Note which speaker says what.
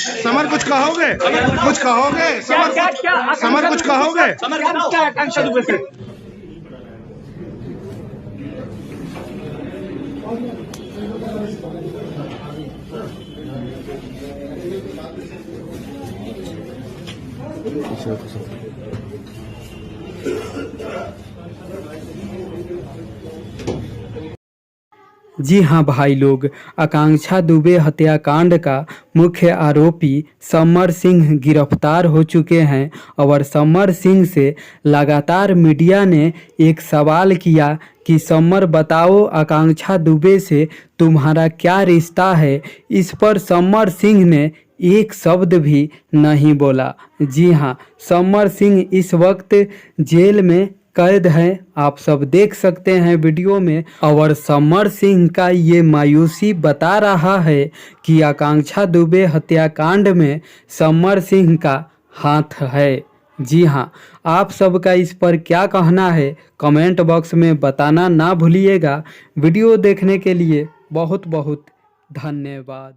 Speaker 1: Summer कुछ कहोगे? कुछ कहोगे? समर कुछ कहोगे?
Speaker 2: क्या आकांक्षा दुबे से?
Speaker 3: जी हाँ भाई लोग, आकांक्षा दुबे हत्याकांड का मुख्य आरोपी समर सिंह गिरफ्तार हो चुके हैं। और समर सिंह से लगातार मीडिया ने एक सवाल किया कि समर बताओ आकांक्षा दुबे से तुम्हारा क्या रिश्ता है। इस पर समर सिंह ने एक शब्द भी नहीं बोला। जी हाँ, समर सिंह इस वक्त जेल में कैद है, आप सब देख सकते हैं वीडियो में। और समर सिंह का ये मायूसी बता रहा है कि आकांक्षा दुबे हत्याकांड में समर सिंह का हाथ है। जी हाँ, आप सबका इस पर क्या कहना है कमेंट बॉक्स में बताना ना भूलिएगा। वीडियो देखने के लिए बहुत बहुत धन्यवाद।